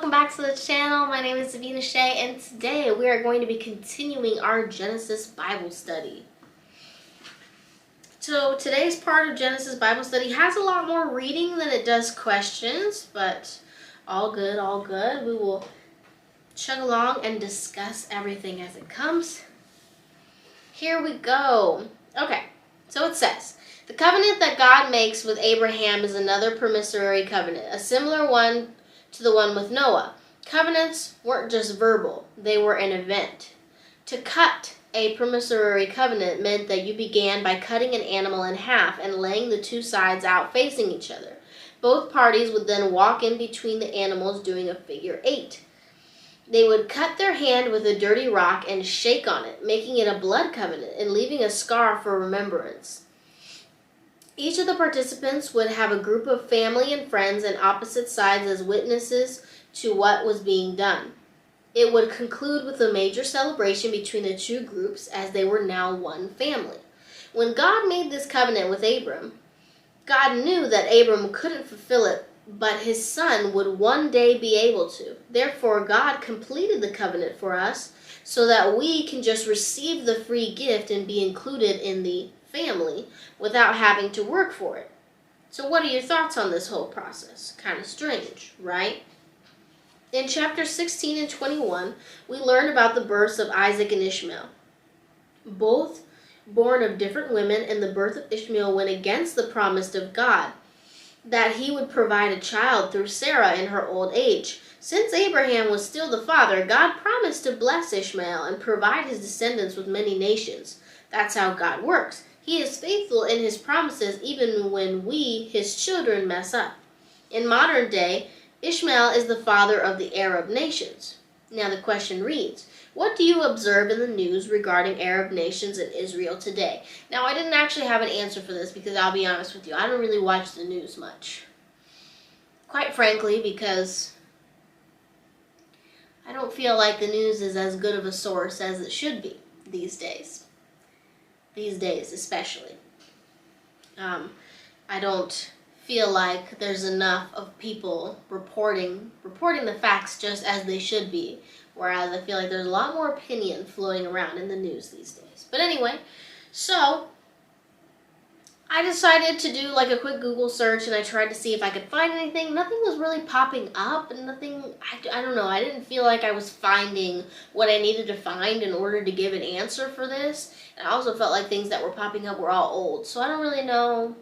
welcome back to the channel. My name is Divina Sha, and today we are going to be continuing our Genesis Bible study. So today's part of Genesis Bible study has a lot more reading than it does questions, but all good, all good. We will chug along and discuss everything as it comes. Here we go. Okay, so it says, the covenant that God makes with Abraham is another promissory covenant, a similar one to the one with Noah. Covenants weren't just verbal, they were an event. To cut a promissory covenant meant that you began by cutting an animal in half and laying the two sides out facing each other. Both parties would then walk in between the animals doing a figure 8. They would cut their hand with a dirty rock and shake on it, making it a blood covenant and leaving a scar for remembrance. Each of the participants would have a group of family and friends on opposite sides as witnesses to what was being done. It would conclude with a major celebration between the two groups as they were now one family. When God made this covenant with Abram, God knew that Abram couldn't fulfill it, but his son would one day be able to. Therefore, God completed the covenant for us so that we can just receive the free gift and be included in the family without having to work for it. So what are your thoughts on this whole process? Kind of strange, right? In chapter 16 and 21, we learn about the births of Isaac and Ishmael. Both born of different women, and the birth of Ishmael went against the promise of God that he would provide a child through Sarah in her old age. Since Abraham was still the father, God promised to bless Ishmael and provide his descendants with many nations. That's how God works. He is faithful in his promises even when we, his children, mess up. In modern day, Ishmael is the father of the Arab nations. Now the question reads, what do you observe in the news regarding Arab nations and Israel today? Now I didn't actually have an answer for this because I'll be honest with you, I don't really watch the news much. Quite frankly, because I don't feel like the news is as good of a source as it should be these days. These days especially. I don't feel like there's enough of people reporting the facts just as they should be, whereas I feel like there's a lot more opinion floating around in the news these days. But anyway, so I decided to do like a quick Google search and I tried to see if I could find anything. Nothing was really popping up and nothing, I don't know, I didn't feel like I was finding what I needed to find in order to give an answer for this. And I also felt like things that were popping up were all old. So I don't really know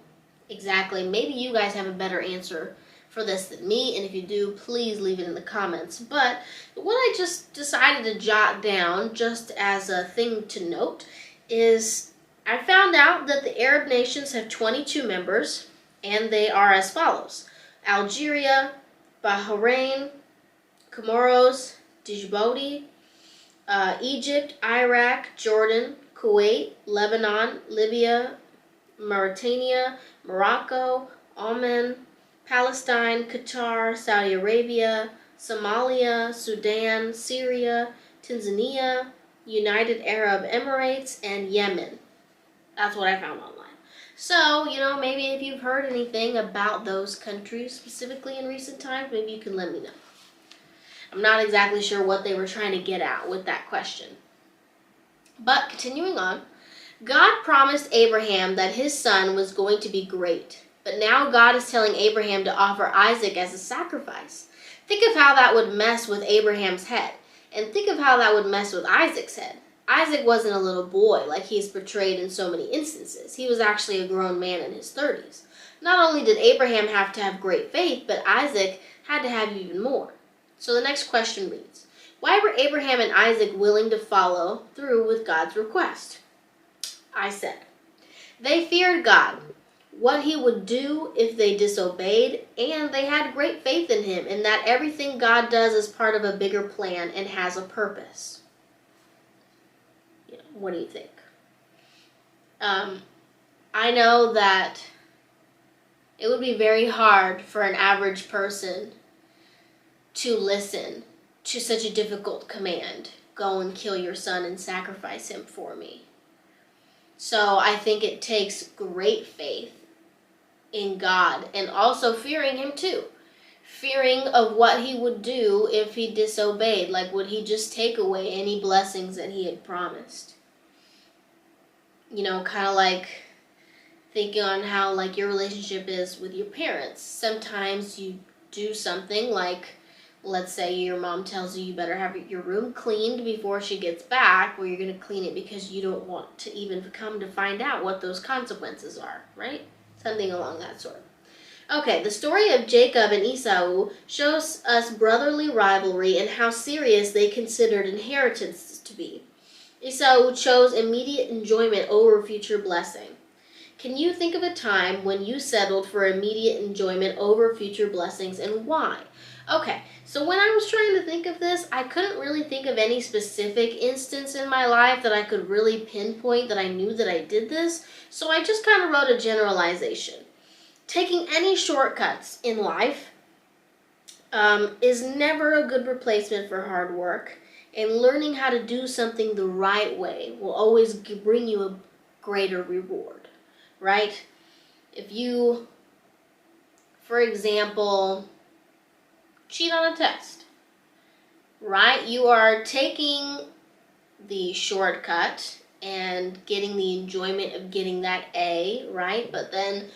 exactly. Maybe you guys have a better answer for this than me. And if you do, please leave it in the comments. But what I just decided to jot down just as a thing to note is I found out that the Arab nations have 22 members, and they are as follows: Algeria, Bahrain, Comoros, Djibouti, Egypt, Iraq, Jordan, Kuwait, Lebanon, Libya, Mauritania, Morocco, Oman, Palestine, Qatar, Saudi Arabia, Somalia, Sudan, Syria, Tanzania, United Arab Emirates, and Yemen. That's what I found online. So, maybe if you've heard anything about those countries specifically in recent times, maybe you can let me know. I'm not exactly sure what they were trying to get at with that question. But continuing on, God promised Abraham that his son was going to be great. But now God is telling Abraham to offer Isaac as a sacrifice. Think of how that would mess with Abraham's head. And think of how that would mess with Isaac's head. Isaac wasn't a little boy like he's portrayed in so many instances. He was actually a grown man in his 30s. Not only did Abraham have to have great faith, but Isaac had to have even more. So the next question reads, why were Abraham and Isaac willing to follow through with God's request? I said, they feared God, what he would do if they disobeyed, and they had great faith in him and that everything God does is part of a bigger plan and has a purpose. What do you think? I know that it would be very hard for an average person to listen to such a difficult command. Go and kill your son and sacrifice him for me. So I think it takes great faith in God and also fearing him too. fearing of what he would do if he disobeyed. Like, would he just take away any blessings that he had promised? You know, kind of like thinking on how, like, your relationship is with your parents. Sometimes you do something like, let's say your mom tells you better have your room cleaned before she gets back, or you're going to clean it because you don't want to even come to find out what those consequences are, right? Something along that sort. Okay, the story of Jacob and Esau shows us brotherly rivalry and how serious they considered inheritance to be. Esau chose immediate enjoyment over future blessing. Can you think of a time when you settled for immediate enjoyment over future blessings, and why? Okay, so when I was trying to think of this, I couldn't really think of any specific instance in my life that I could really pinpoint that I knew that I did this, so I just kind of wrote a generalization. Taking any shortcuts in life is never a good replacement for hard work, and learning how to do something the right way will always bring you a greater reward, right? If you, for example, cheat on a test, right? You are taking the shortcut and getting the enjoyment of getting that A, right? But then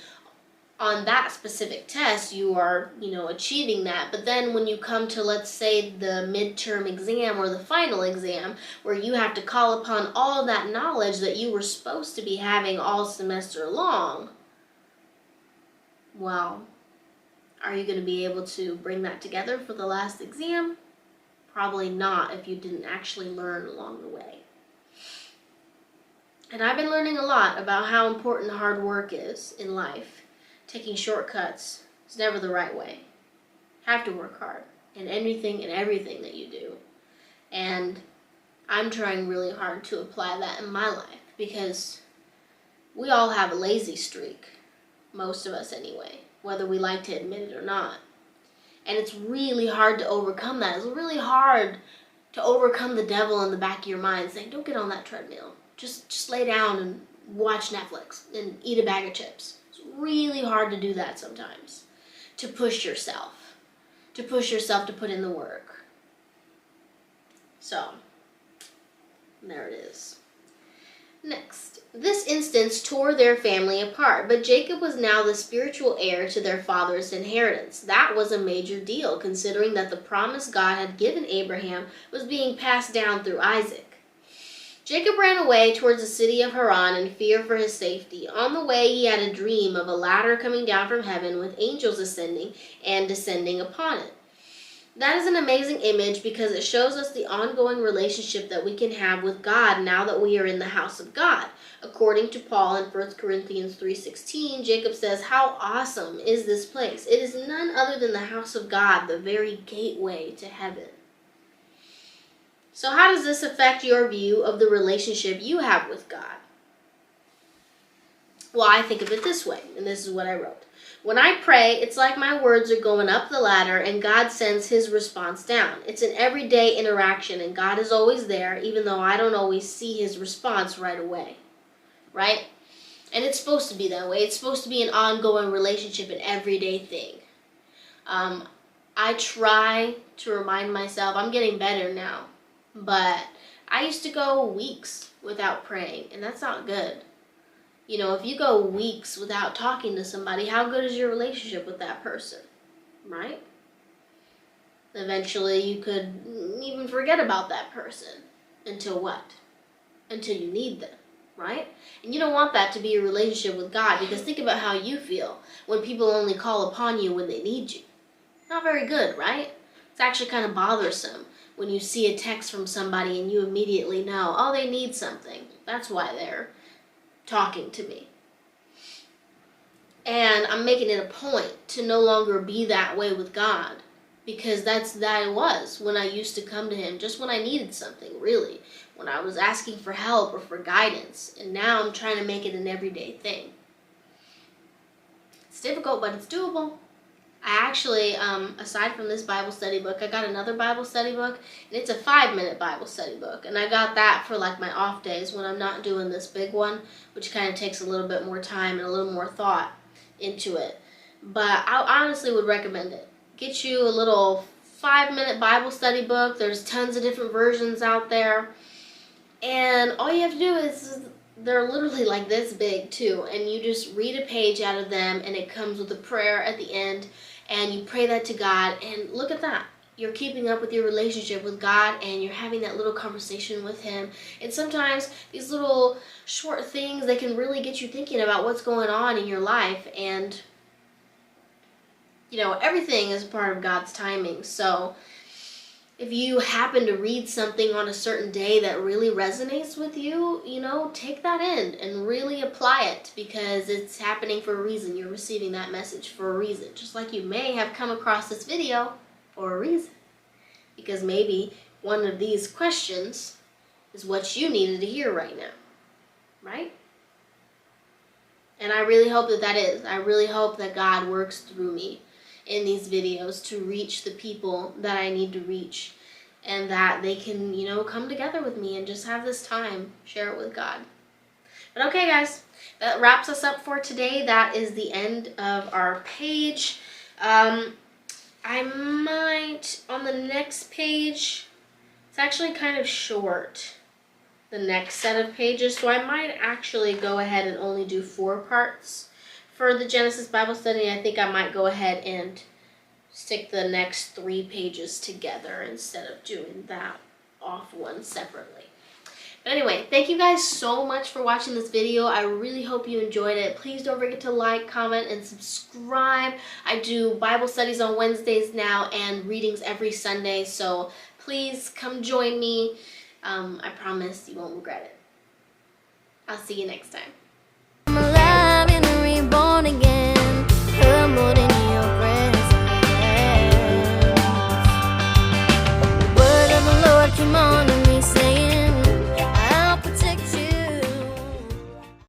on that specific test, you are, achieving that. But then when you come to, let's say, the midterm exam or the final exam, where you have to call upon all that knowledge that you were supposed to be having all semester long, well, are you going to be able to bring that together for the last exam? Probably not, if you didn't actually learn along the way. And I've been learning a lot about how important hard work is in life. Taking shortcuts is never the right way. You have to work hard in anything and everything that you do. And I'm trying really hard to apply that in my life, because we all have a lazy streak, most of us anyway, whether we like to admit it or not. And it's really hard to overcome that. It's really hard to overcome the devil in the back of your mind saying, don't get on that treadmill. Just lay down and watch Netflix and eat a bag of chips. It's really hard to do that sometimes. To push yourself to put in the work. So, there it is. Next, this instance tore their family apart, but Jacob was now the spiritual heir to their father's inheritance. That was a major deal, considering that the promise God had given Abraham was being passed down through Isaac. Jacob ran away towards the city of Haran in fear for his safety. On the way, he had a dream of a ladder coming down from heaven with angels ascending and descending upon it. That is an amazing image because it shows us the ongoing relationship that we can have with God now that we are in the house of God. According to Paul in 1 Corinthians 3:16, Jacob says, "How awesome is this place? It is none other than the house of God, the very gateway to heaven." So how does this affect your view of the relationship you have with God? Well, I think of it this way, and this is what I wrote. When I pray, it's like my words are going up the ladder and God sends his response down. It's an everyday interaction and God is always there, even though I don't always see his response right away. Right? And it's supposed to be that way. It's supposed to be an ongoing relationship, an everyday thing. I try to remind myself, I'm getting better now, but I used to go weeks without praying, and that's not good. You know, if you go weeks without talking to somebody, how good is your relationship with that person, right? Eventually, you could even forget about that person. Until what? Until you need them, right? And you don't want that to be your relationship with God, because think about how you feel when people only call upon you when they need you. Not very good, right? It's actually kind of bothersome when you see a text from somebody and you immediately know, oh, they need something. That's why they're talking to me. And I'm making it a point to no longer be that way with God, because that it was when I used to come to him just when I needed something, really, when I was asking for help or for guidance. And now I'm trying to make it an everyday thing. It's difficult, but it's doable. I actually, aside from this Bible study book, I got another Bible study book, and it's a 5-minute Bible study book, and I got that for like my off days when I'm not doing this big one, which kind of takes a little bit more time and a little more thought into it. But I honestly would recommend it. get you a little 5-minute Bible study book. There's tons of different versions out there. And all you have to do is, they're literally like this big too, and you just read a page out of them, and it comes with a prayer at the end, and you pray that to God, and look at that. You're keeping up with your relationship with God, and you're having that little conversation with Him. And sometimes these little short things, they can really get you thinking about what's going on in your life, and everything is part of God's timing. So if you happen to read something on a certain day that really resonates with you, take that in and really apply it, because it's happening for a reason. You're receiving that message for a reason. Just like you may have come across this video for a reason, because maybe one of these questions is what you needed to hear right now, right? And I really hope that is. I really hope that God works through me in these videos to reach the people that I need to reach, and that they can, come together with me and just have this time, share it with God. But okay, guys, that wraps us up for today. That is the end of our page. I might, on the next page, it's actually kind of short, the next set of pages, so I might actually go ahead and only do 4 parts for the Genesis Bible study. I think I might go ahead and stick the next 3 pages together instead of doing that off one separately. But anyway, thank you guys so much for watching this video. I really hope you enjoyed it. Please don't forget to like, comment, and subscribe. I do Bible studies on Wednesdays now and readings every Sunday, so please come join me. I promise you won't regret it. I'll see you next time.